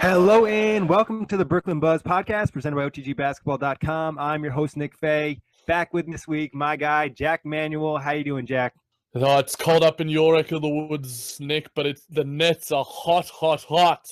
Hello and welcome to the Brooklyn Buzz podcast presented by OTGBasketball.com. I'm your host, Nick Fay. Back with me this week, my guy, Jack Manuell. How you doing, Jack? Oh, it's cold up in your neck of the woods, Nick, but the Nets are hot, hot, hot.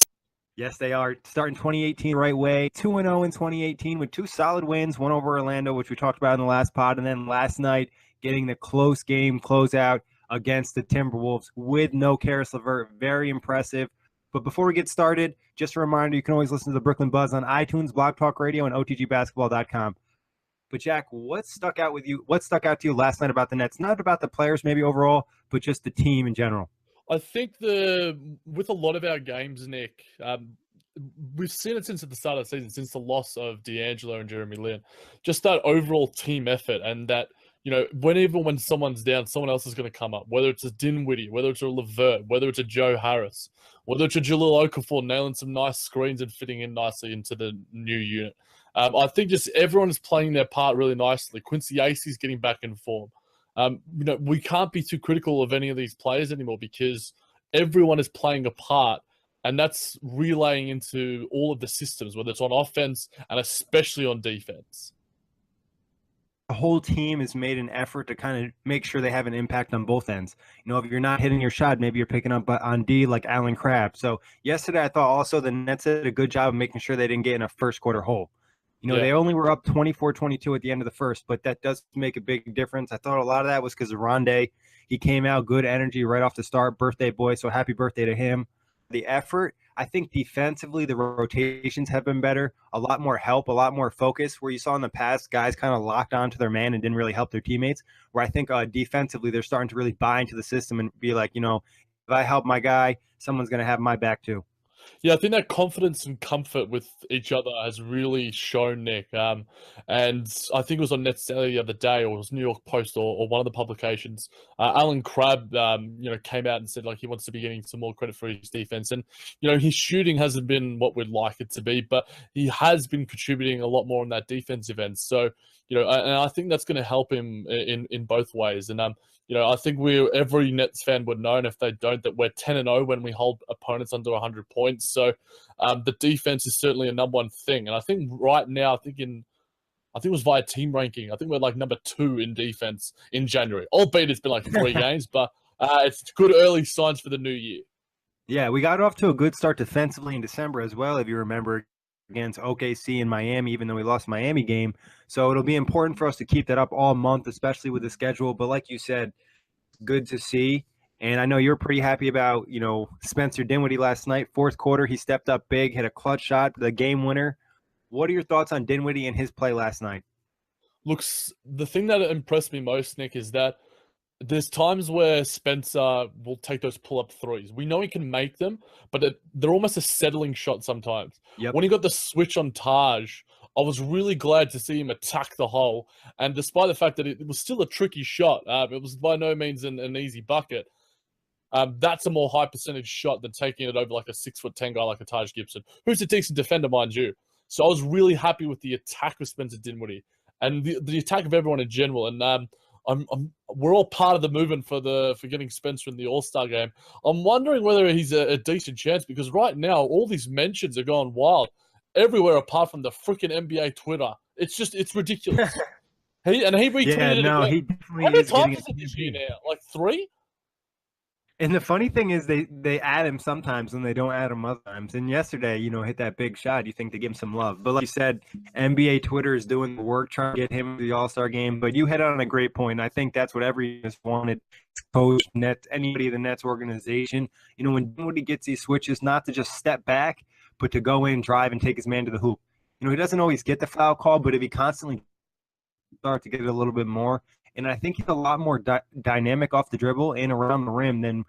Yes, they are. Starting 2018 right way. 2-0 in 2018 with two solid wins, one over Orlando, which we talked about in the last pod, and then last night getting the close game closeout against the Timberwolves with no Karis LeVert. Very impressive. But before we get started, just a reminder, you can always listen to the Brooklyn Buzz on iTunes, Blog Talk Radio, and OTGBasketball.com. But Jack, what stuck out with you? What stuck out to you last night about the Nets? Not about the players, maybe overall, but just the team in general. I think with a lot of our games, Nick, we've seen it since at the start of the season, since the loss of D'Angelo and Jeremy Lin, just that overall team effort and that, when someone's down, someone else is going to come up, whether it's a Dinwiddie, whether it's a LeVert, whether it's a Joe Harris, whether it's a Jahlil Okafor nailing some nice screens and fitting in nicely into the new unit. I think just everyone is playing their part really nicely. Quincy Acey's getting back in form. We can't be too critical of any of these players anymore because everyone is playing a part, and that's relaying into all of the systems, whether it's on offense and especially on defense. The whole team has made an effort to kind of make sure they have an impact on both ends. If you're not hitting your shot, maybe you're picking up on D like Allen Crabbe. So yesterday, I thought also the Nets did a good job of making sure they didn't get in a first quarter hole. They only were up 24-22 at the end of the first, but that does make a big difference. I thought a lot of that was because of Rondae. He came out, good energy right off the start, birthday boy, so happy birthday to him. The effort, I think defensively, the rotations have been better, a lot more help, a lot more focus, where you saw in the past guys kind of locked onto their man and didn't really help their teammates, where I think defensively they're starting to really buy into the system and be like, if I help my guy, someone's going to have my back too. Yeah, I think that confidence and comfort with each other has really shown, Nick. And I think it was on Nets Daily the other day, or it was New York Post, or one of the publications. Allen Crabbe, came out and said he wants to be getting some more credit for his defense. And his shooting hasn't been what we'd like it to be, but he has been contributing a lot more on that defensive end. So and I think that's going to help him in both ways. And I think every Nets fan would know, and if they don't, that we're 10-0 when we hold opponents under 100 points. So the defense is certainly a number one thing. And I think right now, I think it was via team ranking, I think we're number 2 in defense in January. Albeit it's been 3 games, but it's good early signs for the new year. Yeah, we got off to a good start defensively in December as well, if you remember, against OKC and Miami, even though we lost Miami game. So it'll be important for us to keep that up all month, especially with the schedule. But like you said, good to see. And I know you're pretty happy about, Spencer Dinwiddie last night. Fourth quarter, he stepped up big, hit a clutch shot, the game winner. What are your thoughts on Dinwiddie and his play last night? Looks, the thing that impressed me most, Nick, is that there's times where Spencer will take those pull-up threes. We know he can make them, but they're almost a settling shot sometimes. Yep. When he got the switch on Taj, I was really glad to see him attack the hole. And despite the fact that it was still a tricky shot, it was by no means an easy bucket. That's a more high percentage shot than taking it over a 6'10" guy like a Taj Gibson, who's a decent defender, mind you. So I was really happy with the attack of Spencer Dinwiddie and the attack of everyone in general. And we're all part of the movement for getting Spencer in the All-Star game. I'm wondering whether he's a decent chance, because right now all these mentions are going wild everywhere apart from the freaking NBA Twitter. It's ridiculous. He retweeted it again. He definitely How many is times is it this year now? 3? And the funny thing is they add him sometimes and they don't add him other times. And yesterday, hit that big shot. You think they give him some love. But like you said, NBA Twitter is doing the work trying to get him to the All-Star game. But you hit on a great point. I think that's what everyone has wanted. Coach, Nets, anybody in the Nets organization. When Dinwiddie gets these switches, not to just step back, but to go in, drive, and take his man to the hoop. He doesn't always get the foul call, but if he constantly starts to get it a little bit more, and I think he's a lot more dynamic off the dribble and around the rim than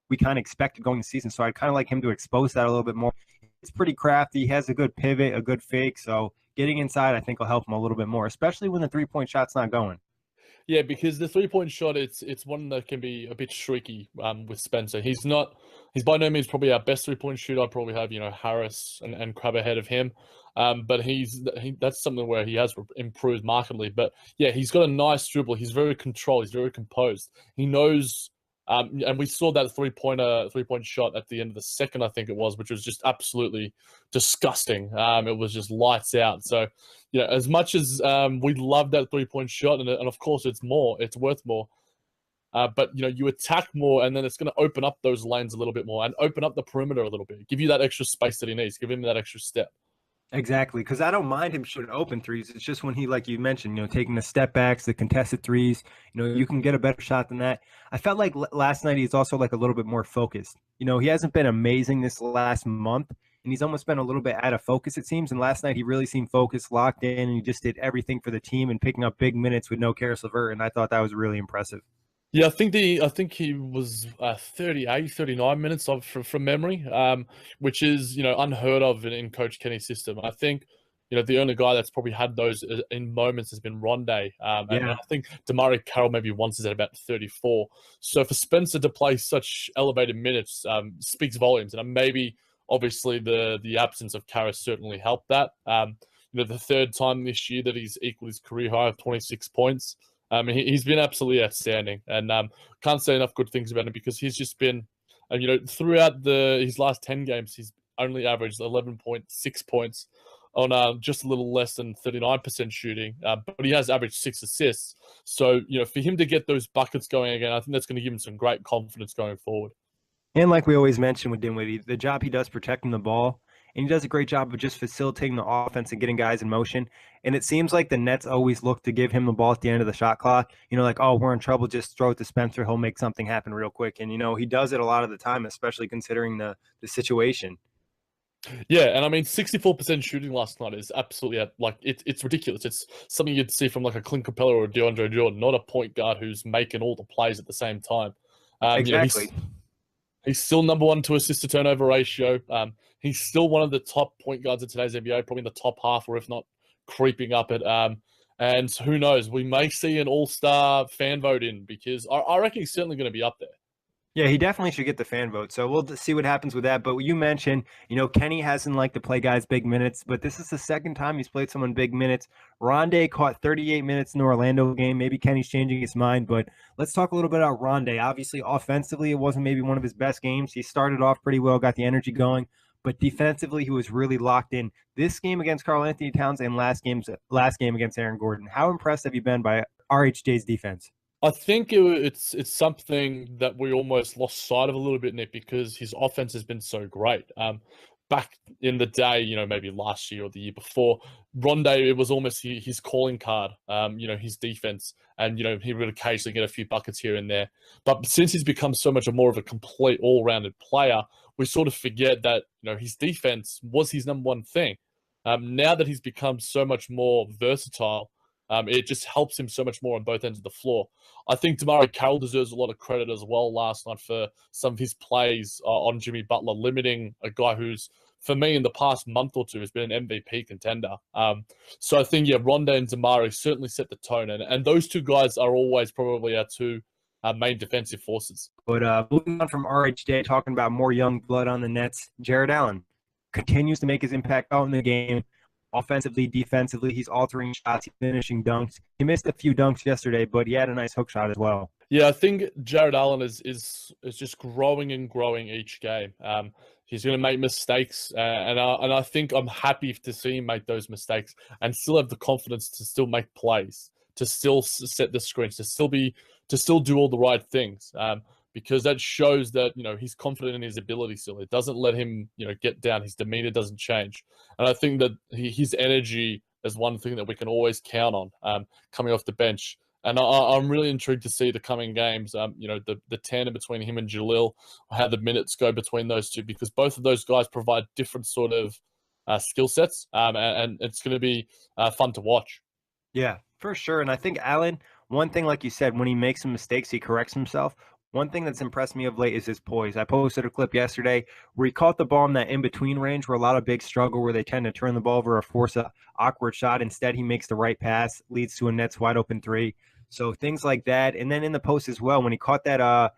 we kind of expected going the season. So I'd kind of like him to expose that a little bit more. It's pretty crafty. He has a good pivot, a good fake. So getting inside, I think, will help him a little bit more, especially when the three-point shot's not going. Yeah, because the three-point shot, it's one that can be a bit streaky with Spencer. He's by no means probably our best three-point shooter. I'd probably have, Harris and Crabbe ahead of him. But that's something where he has improved markedly. But yeah, he's got a nice dribble. He's very controlled. He's very composed. He knows And we saw that three-point shot at the end of the second, I think it was, which was just absolutely disgusting. It was just lights out. So, as much as we love that three-point shot, and of course it's worth more. But you attack more, and then it's going to open up those lanes a little bit more, and open up the perimeter a little bit, give you that extra space that he needs, give him that extra step. Exactly, because I don't mind him shooting open threes. It's just when he, like you mentioned, taking the step backs, the contested threes, you can get a better shot than that. I felt like last night he's also like a little bit more focused. He hasn't been amazing this last month, and he's almost been a little bit out of focus, it seems. And last night he really seemed focused, locked in, and he just did everything for the team and picking up big minutes with no Karis LeVert, and I thought that was really impressive. Yeah, I think he was 38, 39 minutes from memory, which is unheard of in Coach Kenny's system. I think the only guy that's probably had those in moments has been Rondae, and I think DeMarre Carroll maybe once is at about 34. So for Spencer to play such elevated minutes speaks volumes, and maybe obviously the absence of Karis certainly helped that. The third time this year that he's equaled his career high of 26 points. He's been absolutely outstanding, and can't say enough good things about him because he's just been, throughout his last 10 games, he's only averaged 11.6 points on just a little less than 39% shooting, but he has averaged 6 assists. So, for him to get those buckets going again, I think that's going to give him some great confidence going forward. And like we always mention with Dinwiddie, the job he does protecting the ball, and he does a great job of just facilitating the offense and getting guys in motion. And it seems like the Nets always look to give him the ball at the end of the shot clock. Like, oh, we're in trouble, just throw it to Spencer. He'll make something happen real quick. And, he does it a lot of the time, especially considering the situation. Yeah, and 64% shooting last night is absolutely it's ridiculous. It's something you'd see from like a Clint Capella or a DeAndre Jordan, not a point guard who's making all the plays at the same time. Exactly. He's still number one to assist to turnover ratio. He's still one of the top point guards in today's NBA, probably in the top half, or if not creeping up it. And who knows? We may see an all-star fan vote in because I reckon he's certainly going to be up there. Yeah, he definitely should get the fan vote. So we'll see what happens with that. But you mentioned, Kenny hasn't liked to play guys big minutes, but this is the second time he's played someone big minutes. Rondae caught 38 minutes in the Orlando game. Maybe Kenny's changing his mind, but let's talk a little bit about Rondae. Obviously, offensively, it wasn't maybe one of his best games. He started off pretty well, got the energy going, but defensively, he was really locked in. This game against Karl-Anthony Towns and last game against Aaron Gordon. How impressed have you been by RHJ's defense? I think it's something that we almost lost sight of a little bit, Nick, because his offense has been so great. Back in the day, maybe last year or the year before, Rondae, it was almost his calling card, his defense. And, he would occasionally get a few buckets here and there. But since he's become so much more of a complete all-rounded player, we sort of forget that, his defense was his number one thing. Now that he's become so much more versatile, it just helps him so much more on both ends of the floor. I think DeMarre Carroll deserves a lot of credit as well last night for some of his plays on Jimmy Butler, limiting a guy who's, for me, in the past month or two, has been an MVP contender. So I think, Rondae and DeMarre certainly set the tone. And those two guys are always probably our two main defensive forces. But moving on from RHJ, talking about more young blood on the Nets, Jarrett Allen continues to make his impact out in the game. Offensively, defensively, he's altering shots, he's finishing dunks. He missed a few dunks yesterday, but he had a nice hook shot as well. Yeah, I think Jarrett Allen is just growing and growing each game. He's going to make mistakes, and I think I'm happy to see him make those mistakes and still have the confidence to still make plays, to still set the screens, to still do all the right things. Because that shows that, he's confident in his ability still. It doesn't let him, get down. His demeanor doesn't change. And I think that his energy is one thing that we can always count on coming off the bench. And I'm really intrigued to see the coming games, the tandem between him and Jalil, how the minutes go between those two, because both of those guys provide different sort of skill sets. And it's going to be fun to watch. Yeah, for sure. And I think Allen, one thing, like you said, when he makes some mistakes, he corrects himself. One thing that's impressed me of late is his poise. I posted a clip yesterday where he caught the ball in that in-between range where a lot of bigs struggle, where they tend to turn the ball over or force a awkward shot. Instead, he makes the right pass, leads to a Nets wide open three. So things like that. And then in the post as well, when he caught that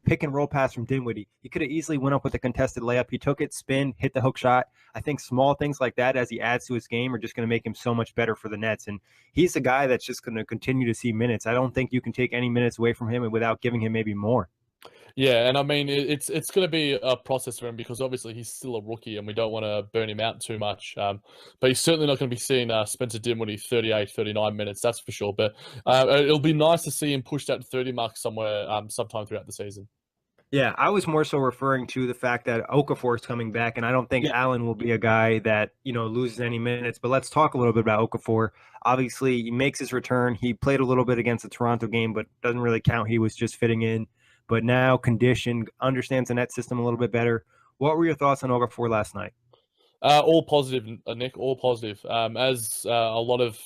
pick and roll pass from Dinwiddie, he could have easily went up with a contested layup. He took it, spin, hit the hook shot. I think small things like that as he adds to his game are just going to make him so much better for the Nets. And he's a guy that's just going to continue to see minutes. I don't think you can take any minutes away from him without giving him maybe more. Yeah, and I mean it's going to be a process for him because obviously he's still a rookie and we don't want to burn him out too much. But he's certainly not going to be seeing Spencer Dinwiddie 38, 39 minutes, that's for sure. But it'll be nice to see him push that 30 mark somewhere sometime throughout the season. Yeah, I was more so referring to the fact that Okafor is coming back, and I don't think Yeah. Allen will be a guy that, loses any minutes. But let's talk a little bit about Okafor. Obviously, he makes his return. He played a little bit against the Toronto game, but doesn't really count. He was just fitting in. But now conditioned, understands the net system a little bit better. What were your thoughts on Okafor last night? All positive, Nick. All positive. As a lot of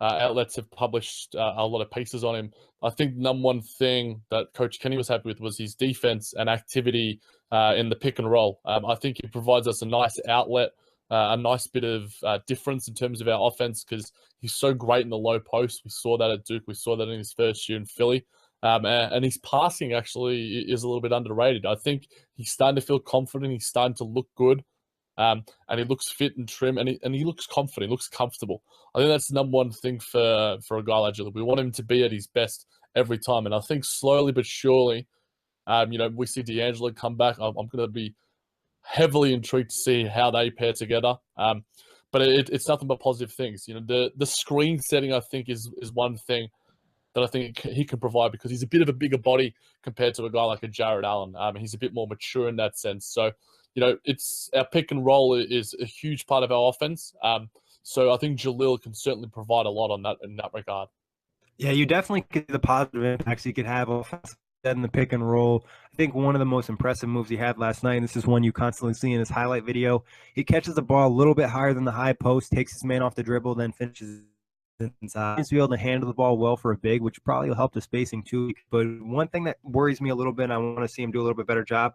outlets have published a lot of pieces on him, I think number one thing that Coach Kenny was happy with was his defense and activity in the pick and roll. I think he provides us a nice outlet, a nice bit of difference in terms of our offense because he's so great in the low post. We saw that at Duke. We saw that in his first year in Philly. And his passing actually is a little bit underrated. I think he's starting to feel confident. He's starting to look good. And he looks fit and trim, and he looks confident. He looks comfortable. I think that's the number one thing for a guy like Jalil. We want him to be at his best every time, and I think slowly but surely, we see D'Angelo come back. I'm going to be heavily intrigued to see how they pair together. But it's nothing but positive things. The screen setting I think is one thing that I think he can provide because he's a bit of a bigger body compared to a guy like a Jarrett Allen. He's a bit more mature in that sense. So, it's our pick and roll is a huge part of our offense. So I think Jalil can certainly provide a lot on that in that regard. Yeah, you definitely get the positive impacts he could have offensively in the pick and roll. I think one of the most impressive moves he had last night, and this is one you constantly see in his highlight video, he catches the ball a little bit higher than the high post, takes his man off the dribble, then finishes inside. He's to be able to handle the ball well for a big, which probably will help the spacing too. But one thing that worries me a little bit, and I want to see him do a little bit better job,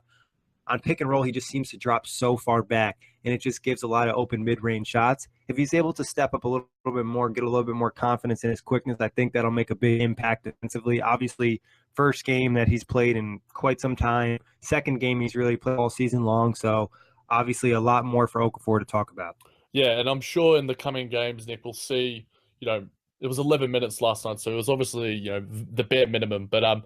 on pick and roll, he just seems to drop so far back, and it just gives a lot of open mid-range shots. If he's able to step up a little bit more, get a little bit more confidence in his quickness, I think that'll make a big impact defensively. Obviously, first game that he's played in quite some time. Second game he's really played all season long, so obviously a lot more for Okafor to talk about. Yeah, and I'm sure in the coming games, Nick, we'll see, it was 11 minutes last night, so it was obviously, the bare minimum. But,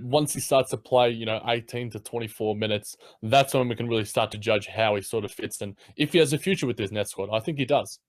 once he starts to play, 18 to 24 minutes, that's when we can really start to judge how he sort of fits and if he has a future with this net squad. I think he does.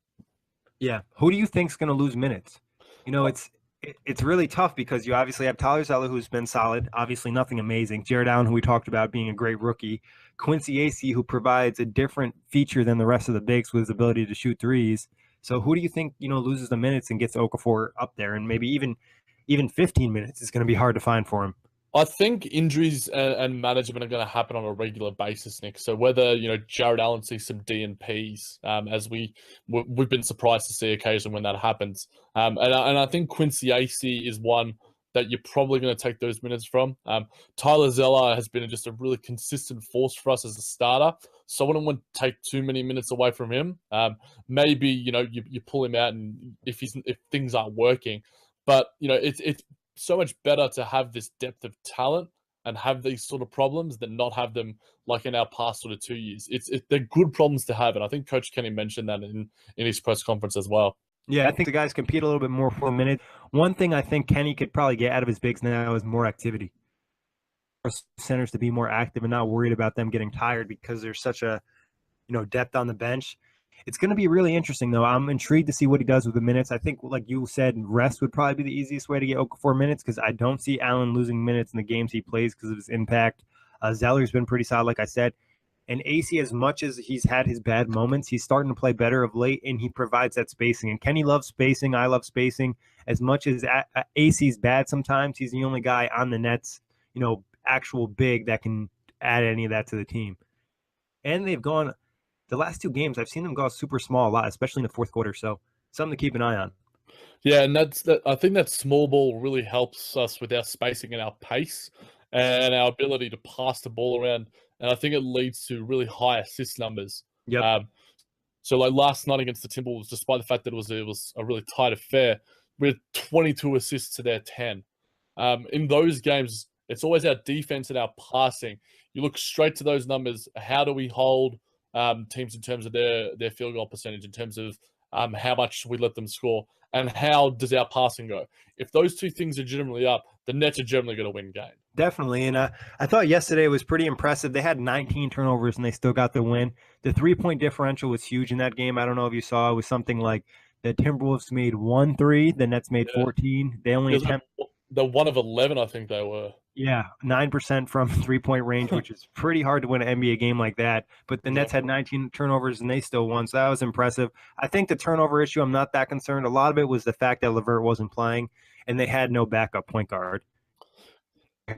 Yeah. Who do you think's going to lose minutes? It's really tough because you obviously have Tyler Zeller, who's been solid, obviously nothing amazing. Jarrett Allen, who we talked about being a great rookie. Quincy Acey, who provides a different feature than the rest of the bigs with his ability to shoot threes. So who do you think, loses the minutes and gets Okafor up there? And maybe even 15 minutes is going to be hard to find for him. I think injuries and management are going to happen on a regular basis, Nick. So whether Jarrett Allen sees some DNPs, as we've been surprised to see occasionally when that happens, and I think Quincy Acey is one that you're probably going to take those minutes from. Tyler Zeller has been just a really consistent force for us as a starter, so I wouldn't want to take too many minutes away from him. Maybe you pull him out, and if things aren't working, but it's so much better to have this depth of talent and have these sort of problems than not have them like in our past sort of 2 years. They're good problems to have, and I think Coach Kenny mentioned that in his press conference as well. Yeah, I think the guys compete a little bit more for a minute. One thing I think Kenny could probably get out of his bigs now is more activity. For centers to be more active and not worried about them getting tired because there's such a depth on the bench. It's going to be really interesting, though. I'm intrigued to see what he does with the minutes. I think, like you said, rest would probably be the easiest way to get Okafor minutes because I don't see Allen losing minutes in the games he plays because of his impact. Zeller's been pretty solid, like I said. And AC, as much as he's had his bad moments, he's starting to play better of late, and he provides that spacing. And Kenny loves spacing. I love spacing. As much as AC's bad sometimes, he's the only guy on the Nets, actual big that can add any of that to the team. And they've gone – the last two games, I've seen them go super small a lot, especially in the fourth quarter. So something to keep an eye on. Yeah, and I think that small ball really helps us with our spacing and our pace and our ability to pass the ball around. And I think it leads to really high assist numbers. Yep. So like last night against the Timberwolves, despite the fact that it was a really tight affair, we had 22 assists to their 10. In those games, it's always our defense and our passing. You look straight to those numbers. How do we hold teams in terms of their field goal percentage, in terms of how much we let them score, and how does our passing go. If those two things are generally up, the Nets are generally going to win game. Definitely. And I thought yesterday was pretty impressive. They had 19 turnovers and they still got the win. The 3-point differential was huge in that game. I don't know if you saw, it was something like the Timberwolves made 1 3, the Nets made 14. They only attempt The 1 of 11, I think they were. Yeah, 9% from 3-point range, which is pretty hard to win an NBA game like that. But the Nets had 19 turnovers and they still won, so that was impressive. I think the turnover issue, I'm not that concerned. A lot of it was the fact that LeVert wasn't playing and they had no backup point guard.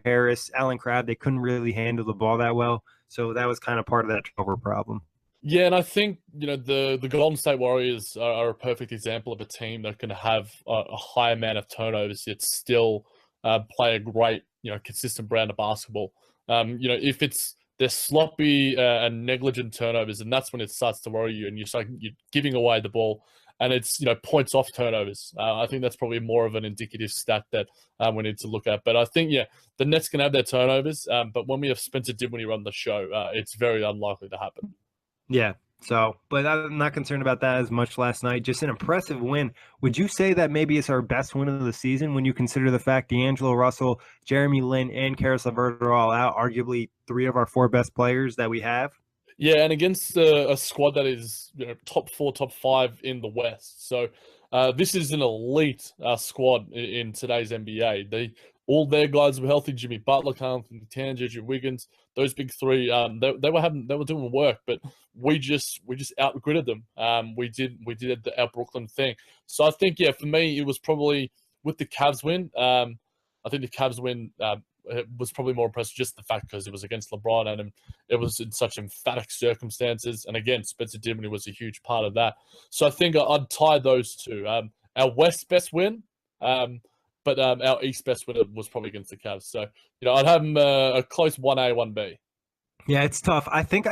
Harris, Allen Crabbe, they couldn't really handle the ball that well. So that was kind of part of that turnover problem. Yeah, and I think, the Golden State Warriors are a perfect example of a team that can have a high amount of turnovers yet still play a great, consistent brand of basketball. If they're sloppy and negligent turnovers, and that's when it starts to worry you, and you're giving away the ball, and it's points off turnovers. I think that's probably more of an indicative stat that we need to look at. But I think the Nets can have their turnovers, but when we have Spencer Dinwiddie run the show, it's very unlikely to happen. Yeah. So, but I'm not concerned about that as much last night. Just an impressive win. Would you say that maybe it's our best win of the season when you consider the fact D'Angelo Russell, Jeremy Lin, and Karis LeVert are all out, arguably 3 of our 4 best players that we have? Yeah, and against a squad that is top 4, top 5 in the West. So this is an elite squad in today's NBA. All their guys were healthy. Jimmy Butler, Karl Anthony Towns, Andrew Wiggins, those big 3. They were doing work, but we just outgritted them. We did our Brooklyn thing. So I think for me it was probably with the Cavs win. I think the Cavs win it was probably more impressive, just the fact because it was against LeBron and it was in such emphatic circumstances. And again, Spencer Dinwiddie was a huge part of that. So I think I'd tie those two. Our West best win, but our East best win was probably against the Cavs. So I'd have them a close 1A, 1B. Yeah, it's tough. I think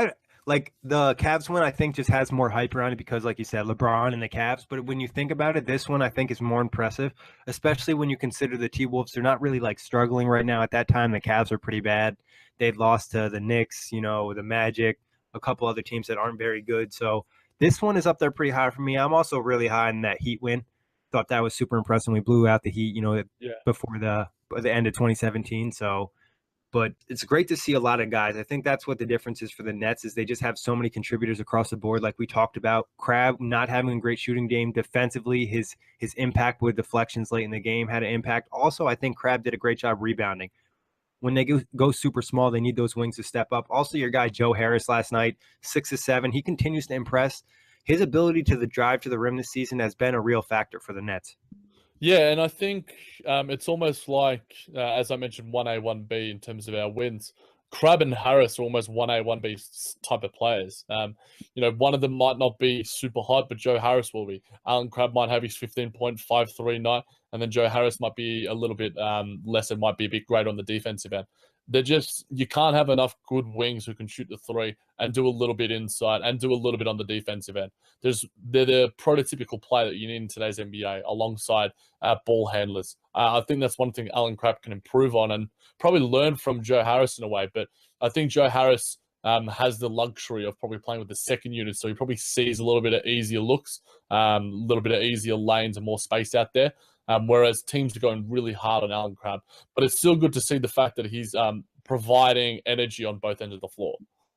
like the Cavs one, I think just has more hype around it because, like you said, LeBron and the Cavs. But when you think about it, this one I think is more impressive, especially when you consider the T-Wolves. They're not really like struggling right now. At that time, the Cavs are pretty bad. They'd lost to the Knicks, the Magic, a couple other teams that aren't very good. So this one is up there pretty high for me. I'm also really high in that Heat win. Thought that was super impressive. We blew out the Heat, before the end of 2017. So. But it's great to see a lot of guys. I think that's what the difference is for the Nets is they just have so many contributors across the board, like we talked about. Crabbe not having a great shooting game defensively, his impact with deflections late in the game had an impact. Also, I think Crabbe did a great job rebounding. When they go super small, they need those wings to step up. Also, your guy Joe Harris last night, 6 of 7. He continues to impress. His ability to the drive to the rim this season has been a real factor for the Nets. Yeah, and I think it's almost like, as I mentioned, 1A, 1B in terms of our wins. Crabbe and Harris are almost 1A, 1B type of players. One of them might not be super hot, but Joe Harris will be. Allen Crabbe might have his 15.53 night, and then Joe Harris might be a little bit less and might be a bit great on the defensive end. You can't have enough good wings who can shoot the 3 and do a little bit inside and do a little bit on the defensive end. They're the prototypical player that you need in today's NBA alongside ball handlers. I think that's one thing Allen Crabbe can improve on and probably learn from Joe Harris in a way. But I think Joe Harris has the luxury of probably playing with the second unit, so he probably sees a little bit of easier looks, a little bit of easier lanes and more space out there. Whereas teams are going really hard on Allen Crabbe. But it's still good to see the fact that he's providing energy on both ends of the floor.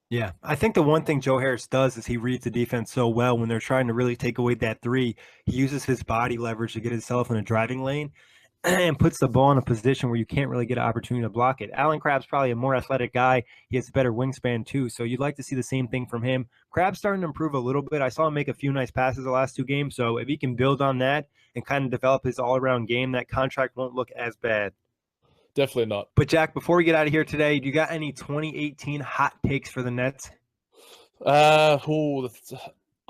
Yeah, I think the one thing Joe Harris does is he reads the defense so well when they're trying to really take away that 3. He uses his body leverage to get himself in a driving lane and puts the ball in a position where you can't really get an opportunity to block it. Allen Crabbe's probably a more athletic guy. He has a better wingspan too, so you'd like to see the same thing from him. Crabbe's starting to improve a little bit. I saw him make a few nice passes the last 2 games, so if he can build on that and kind of develop his all-around game, that contract won't look as bad. Definitely not. But Jack, before we get out of here today, do you got any 2018 hot takes for the Nets? I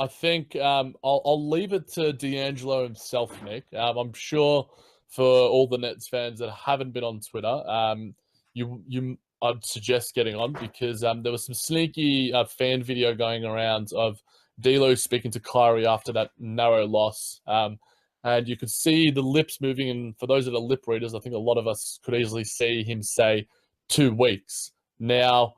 think I'll leave it to D'Angelo himself, Nick. I'm sure for all the Nets fans that haven't been on Twitter, I'd suggest getting on because there was some sneaky fan video going around of D'Lo speaking to Kyrie after that narrow loss. And you could see the lips moving. And for those that are lip readers, I think a lot of us could easily see him say 2 weeks. Now,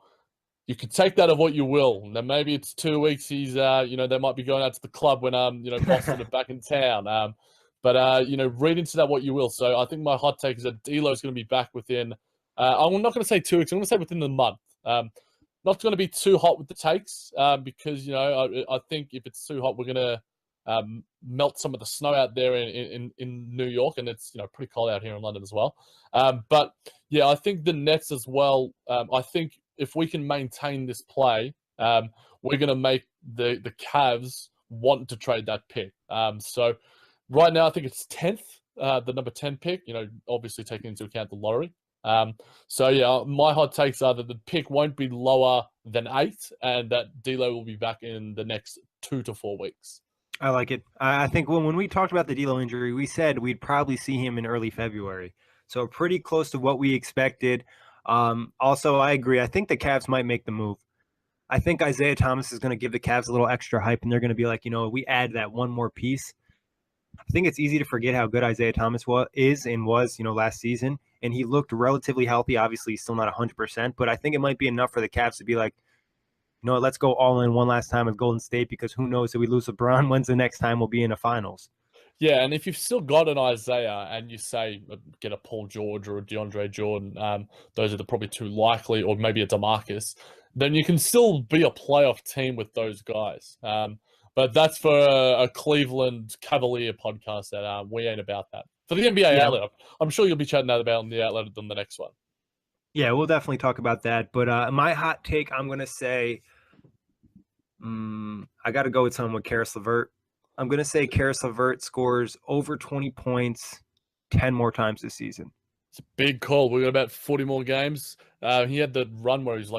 you can take that of what you will. Now maybe it's 2 weeks. He's they might be going out to the club when Boston are back in town. But read into that what you will. So I think my hot take is that D'Lo is going to be back within. I'm not going to say 2 weeks. I'm going to say within the month. Not going to be too hot with the takes because I think if it's too hot, we're going to melt some of the snow out there in New York, and it's pretty cold out here in London as well. But yeah, I think the Nets as well. I think if we can maintain this play, we're going to make the Cavs want to trade that pick. So right now, I think it's 10th, the number 10 pick. Obviously taking into account the lottery. So yeah, my hot takes are that the pick won't be lower than 8, and that D'Lo will be back in the next 2 to 4 weeks. I like it. I think when we talked about the D'Lo injury, we said we'd probably see him in early February. So pretty close to what we expected. Also, I agree. I think the Cavs might make the move. I think Isaiah Thomas is going to give the Cavs a little extra hype, and they're going to be like, we add that one more piece. I think it's easy to forget how good Isaiah Thomas was last season, and he looked relatively healthy. Obviously, he's still not 100%, but I think it might be enough for the Cavs to be like, let's go all in one last time with Golden State, because who knows if we lose LeBron, when's the next time we'll be in the finals? Yeah, and if you've still got an Isaiah and you say get a Paul George or a DeAndre Jordan, those are the probably two likely, or maybe a DeMarcus, then you can still be a playoff team with those guys. But that's for a Cleveland Cavalier podcast that we ain't about that. For the NBA outlet, I'm sure you'll be chatting that about in the outlet than the next one. Yeah, we'll definitely talk about that. But my hot take, I'm going to say, I got to go with someone with Caris LeVert. I'm going to say Caris LeVert scores over 20 points 10 more times this season. It's a big call. We've got about 40 more games. He had the run where he's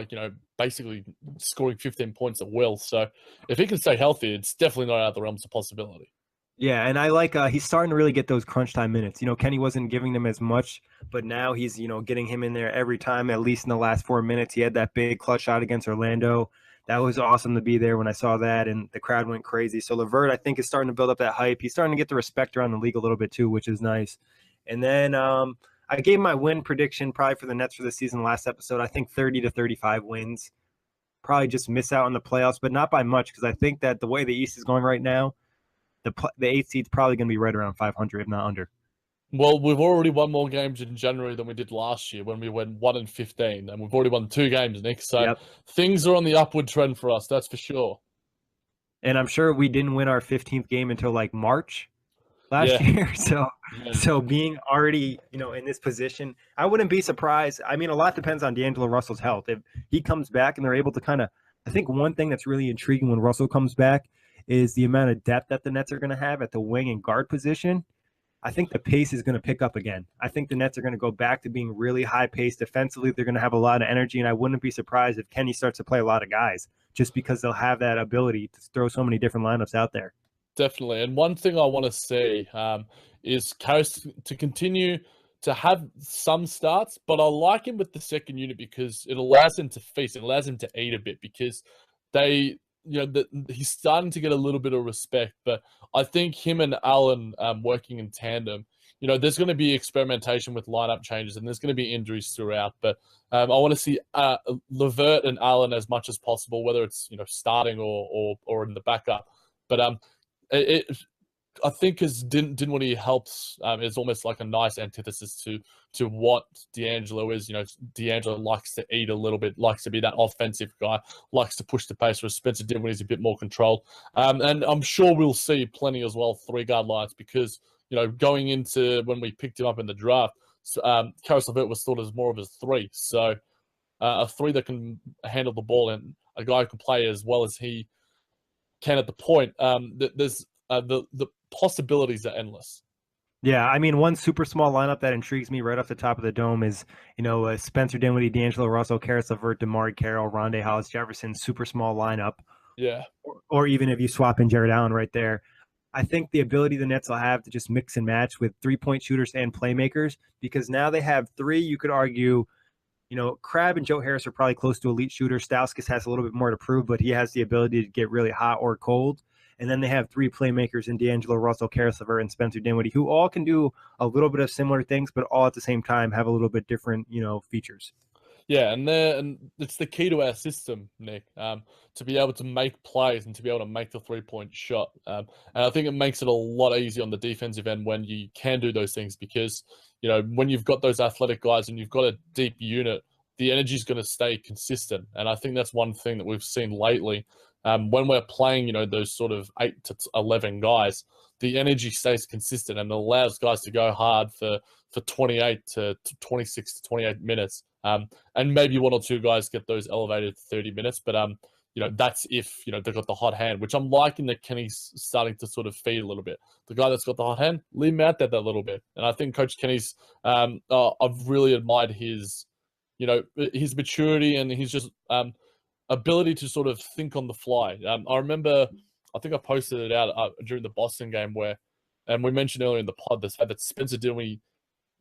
basically scoring 15 points at will. So if he can stay healthy, it's definitely not out of the realms of possibility. Yeah, and I like he's starting to really get those crunch time minutes. Kenny wasn't giving them as much, but now he's, getting him in there every time, at least in the last 4 minutes. He had that big clutch shot against Orlando. That was awesome to be there when I saw that, and the crowd went crazy. So LeVert, I think, is starting to build up that hype. He's starting to get the respect around the league a little bit too, which is nice. And then I gave my win prediction probably for the Nets for the season last episode. I think 30 to 35 wins. Probably just miss out on the playoffs, but not by much, because I think that the way the East is going right now, the 8th seed's probably going to be right around 500, if not under. Well, we've already won more games in January than we did last year when we went 1-15, and we've already won 2 games, Nick. So things are on the upward trend for us, that's for sure. And I'm sure we didn't win our 15th game until March last year. So being already, in this position, I wouldn't be surprised. I mean, a lot depends on D'Angelo Russell's health. If he comes back and they're able to I think one thing that's really intriguing when Russell comes back is the amount of depth that the Nets are going to have at the wing and guard position. I think the pace is going to pick up again. I think the Nets are going to go back to being really high-paced. Defensively, they're going to have a lot of energy, and I wouldn't be surprised if Kenny starts to play a lot of guys, just because they'll have that ability to throw so many different lineups out there. Definitely. And one thing I want to see is Caris to continue to have some starts, but I like him with the second unit because it allows him to feast. It allows him to eat a bit because he's starting to get a little bit of respect. But I think him and Allen working in tandem, there's going to be experimentation with lineup changes and there's going to be injuries throughout. But I want to see LeVert and Allen as much as possible, whether it's starting or in the backup. But I think as Dinwiddie helps, is almost like a nice antithesis to what D'Angelo is. D'Angelo likes to eat a little bit, likes to be that offensive guy, likes to push the pace, whereas Spencer Dinwiddie's a bit more controlled. And I'm sure we'll see plenty as well 3-guard lines because, going into when we picked him up in the draft, Caris LeVert was thought as more of a 3. So a 3 that can handle the ball and a guy who can play as well as he can at the point. There's the possibilities are endless. Yeah, I mean, one super small lineup that intrigues me right off the top of the dome is, Spencer Dinwiddie, D'Angelo Russell, Caris LeVert, DeMarre Carroll, Rondae Hollis-Jefferson, super small lineup. Yeah. Or even if you swap in Jarrett Allen right there. I think the ability the Nets will have to just mix and match with 3-point shooters and playmakers, because now they have 3, you could argue, Crabbe and Joe Harris are probably close to elite shooters. Stauskas has a little bit more to prove, but he has the ability to get really hot or cold. And then they have 3 playmakers in D'Angelo Russell, Caris LeVert, and Spencer Dinwiddie, who all can do a little bit of similar things, but all at the same time have a little bit different, features. Yeah, and it's the key to our system, Nick, to be able to make plays and to be able to make the 3-point shot. And I think it makes it a lot easier on the defensive end when you can do those things because, when you've got those athletic guys and you've got a deep unit, the energy is going to stay consistent. And I think that's one thing that we've seen lately. When we're playing, those sort of 8 to 11 guys, the energy stays consistent and allows guys to go hard for 28 to 26 to 28 minutes. And maybe one or two guys get those elevated 30 minutes, but that's if they've got the hot hand, which I'm liking that Kenny's starting to sort of feed a little bit. The guy that's got the hot hand, leave him out there that little bit. And I think Coach Kenny's, I've really admired his, his maturity and his just ability to sort of think on the fly. I remember, I think I posted it out during the Boston game and we mentioned earlier in the pod this fact that Spencer Dinwiddie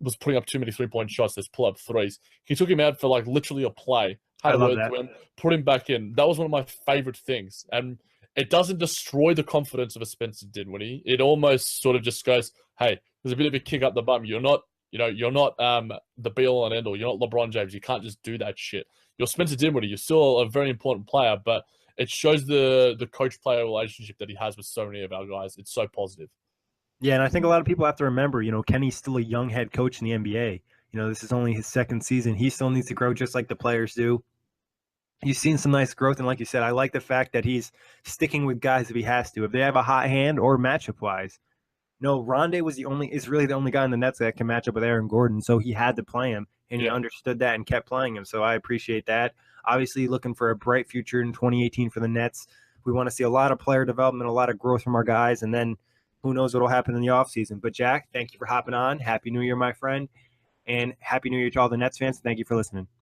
was putting up too many 3-point shots. There's pull-up threes. He took him out for like literally a play. Had a word to him, put him back in. That was one of my favorite things. And it doesn't destroy the confidence of a Spencer Dinwiddie. It almost sort of just goes, hey, there's a bit of a kick up the bum. You're not the be-all and end-all. You're not LeBron James. You can't just do that shit. You're Spencer Dinwiddie. You're still a very important player, but it shows the coach-player relationship that he has with so many of our guys. It's so positive. Yeah, and I think a lot of people have to remember, Kenny's still a young head coach in the NBA. This is only his second season. He still needs to grow just like the players do. You've seen some nice growth, and like you said, I like the fact that he's sticking with guys if he has to. If they have a hot hand or matchup-wise. Rondae is really the only guy in the Nets that can match up with Aaron Gordon, so he had to play him, and he understood that and kept playing him. So I appreciate that. Obviously, looking for a bright future in 2018 for the Nets. We want to see a lot of player development, a lot of growth from our guys, and then who knows what will happen in the offseason. But, Jack, thank you for hopping on. Happy New Year, my friend, and Happy New Year to all the Nets fans. Thank you for listening.